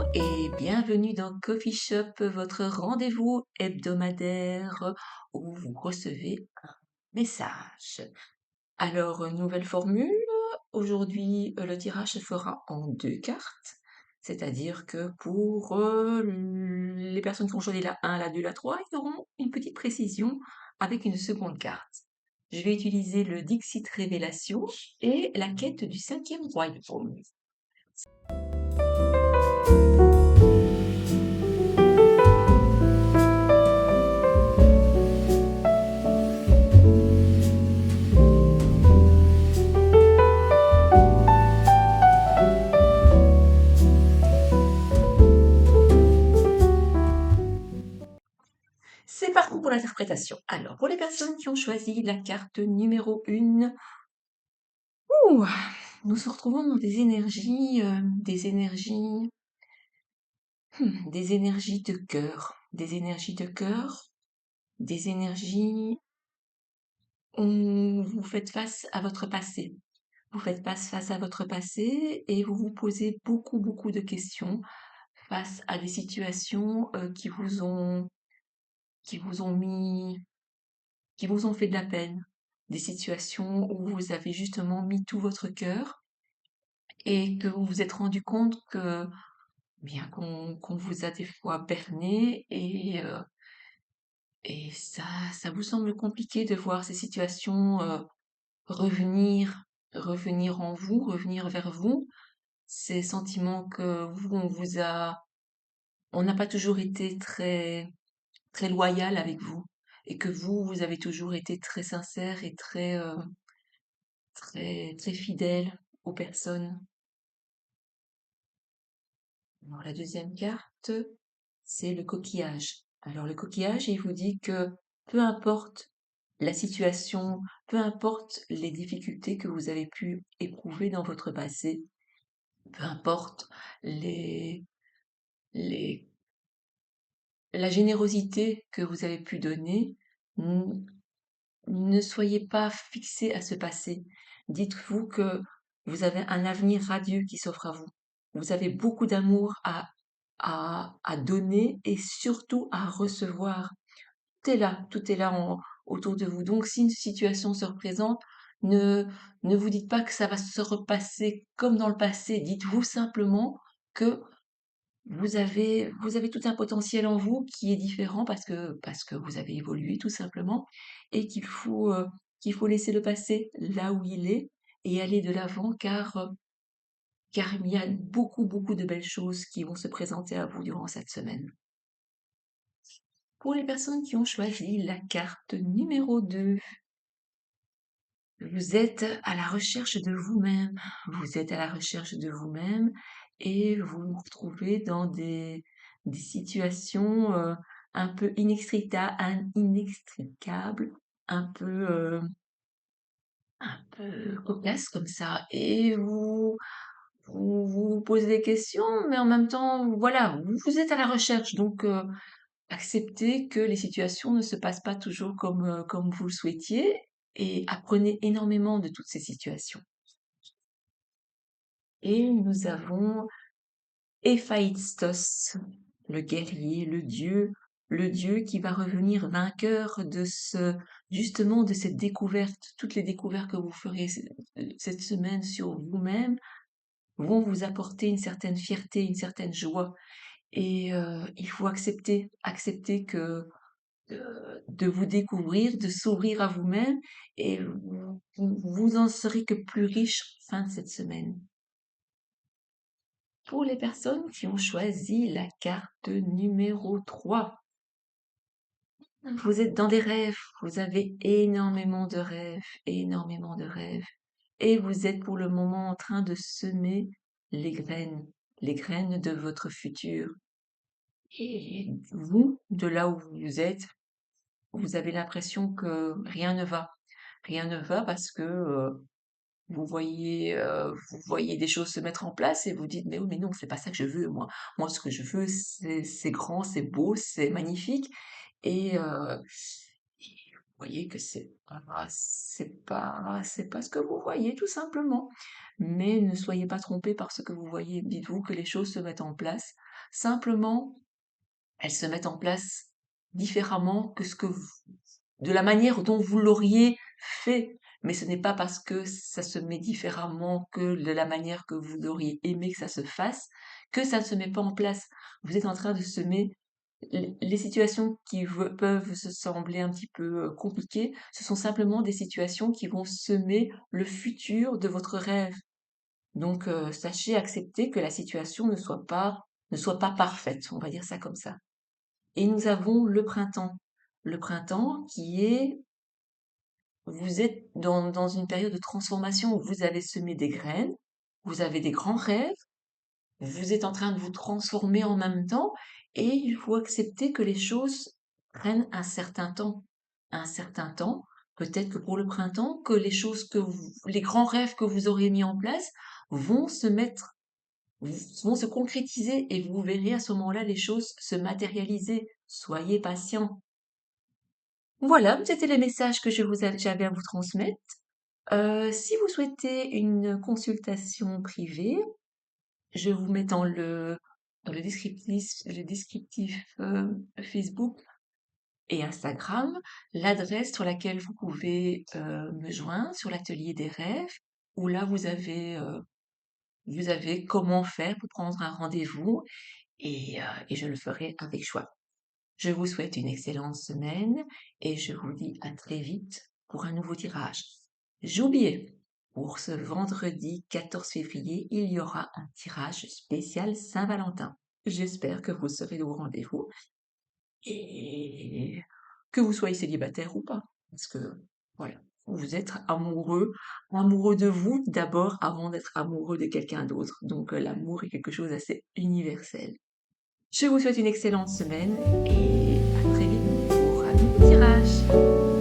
Bonjour et bienvenue dans Coffee Shop, votre rendez-vous hebdomadaire où vous recevez un message. Alors, nouvelle formule, aujourd'hui le tirage se fera en 2 cartes, c'est-à-dire que pour les personnes qui ont choisi la 1, la 2, la 3, ils auront une petite précision avec une seconde carte. Je vais utiliser le Dixit Révélation et la quête du 5e royaume. C'est parti pour l'interprétation. Alors, pour les personnes qui ont choisi la carte numéro 1, nous nous retrouvons dans des énergies de cœur, des énergies de cœur, des énergies où vous faites face à votre passé. Vous faites face à votre passé et vous vous posez beaucoup de questions face à des situations qui vous ont mis qui vous ont fait de la peine, des situations où vous avez justement mis tout votre cœur et que vous vous êtes rendu compte que bien qu'on vous a des fois berné et ça vous semble compliqué de voir ces situations revenir en vous, revenir vers vous. Ces sentiments que vous, on n'a pas toujours été très loyal avec vous et que vous avez toujours été très sincère et très fidèle aux personnes. Alors, la deuxième carte, c'est le coquillage. Alors, le coquillage, il vous dit que peu importe la situation, peu importe les difficultés que vous avez pu éprouver dans votre passé, peu importe les, les, la générosité que vous avez pu donner, ne soyez pas fixé à ce passé. Dites-vous que vous avez un avenir radieux qui s'offre à vous. Vous avez beaucoup d'amour à donner et surtout à recevoir. Tout est là autour de vous. Donc, si une situation se représente, ne, ne vous dites pas que ça va se repasser comme dans le passé. Dites-vous simplement que vous avez tout un potentiel en vous qui est différent parce que vous avez évolué tout simplement et qu'il faut laisser le passé là où il est et aller de l'avant car il y a beaucoup de belles choses qui vont se présenter à vous durant cette semaine. Pour les personnes qui ont choisi la carte numéro 2, vous êtes à la recherche de vous-même. Vous êtes à la recherche de vous-même et vous vous retrouvez dans des situations un peu inextricables, un peu, euh, un peu cocasses comme ça. Et vous posez des questions, mais en même temps, voilà, vous êtes à la recherche. Donc, acceptez que les situations ne se passent pas toujours comme vous le souhaitiez et apprenez énormément de toutes ces situations. Et nous avons Héphaïstos, le guerrier, le dieu qui va revenir vainqueur justement de cette découverte. Toutes les découvertes que vous ferez cette semaine sur vous-même vont vous apporter une certaine fierté, une certaine joie. Et il faut accepter de vous découvrir, de s'ouvrir à vous-même et vous en serez que plus riche fin de cette semaine. Pour les personnes qui ont choisi la carte numéro 3, vous êtes dans des rêves, vous avez énormément de rêves, et vous êtes pour le moment en train de semer les graines de votre futur. Et vous, de là où vous êtes, vous avez l'impression que rien ne va. Rien ne va parce que vous voyez des choses se mettre en place et vous dites, mais oui, mais non, c'est pas ça que je veux, moi. Moi, ce que je veux, c'est grand, c'est beau, c'est magnifique. Et voyez que c'est pas ce que vous voyez, tout simplement. Mais ne soyez pas trompés par ce que vous voyez. Dites-vous que les choses se mettent en place. Simplement, elles se mettent en place différemment que de la manière dont vous l'auriez fait. Mais ce n'est pas parce que ça se met différemment que de la manière que vous auriez aimé que ça se fasse, que ça ne se met pas en place. Vous êtes en train de semer les situations qui peuvent se sembler un petit peu compliquées, ce sont simplement des situations qui vont semer le futur de votre rêve. Donc, sachez accepter que la situation ne soit pas parfaite, on va dire ça comme ça. Et nous avons le printemps. Le printemps qui est, vous êtes dans une période de transformation où vous avez semé des graines, vous avez des grands rêves, vous êtes en train de vous transformer en même temps et il faut accepter que les choses prennent un certain temps. Un certain temps, peut-être que pour le printemps, que les choses les grands rêves que vous auriez mis en place vont se mettre, vont se concrétiser et vous verrez à ce moment-là les choses se matérialiser. Soyez patient. Voilà, c'était les messages que j'avais à vous transmettre. Si vous souhaitez une consultation privée, je vous mets dans le descriptif Facebook et Instagram l'adresse sur laquelle vous pouvez me joindre sur l'atelier des rêves, où là vous avez comment faire pour prendre un rendez-vous et je le ferai avec joie. Je vous souhaite une excellente semaine et je vous dis à très vite pour un nouveau tirage. J'oubliais, pour ce vendredi 14 février, il y aura un tirage spécial Saint-Valentin. J'espère que vous serez au rendez-vous et que vous soyez célibataire ou pas. Parce que, voilà, vous êtes amoureux de vous d'abord avant d'être amoureux de quelqu'un d'autre. Donc l'amour est quelque chose d'assez universel. Je vous souhaite une excellente semaine et à très vite pour un nouveau tirage.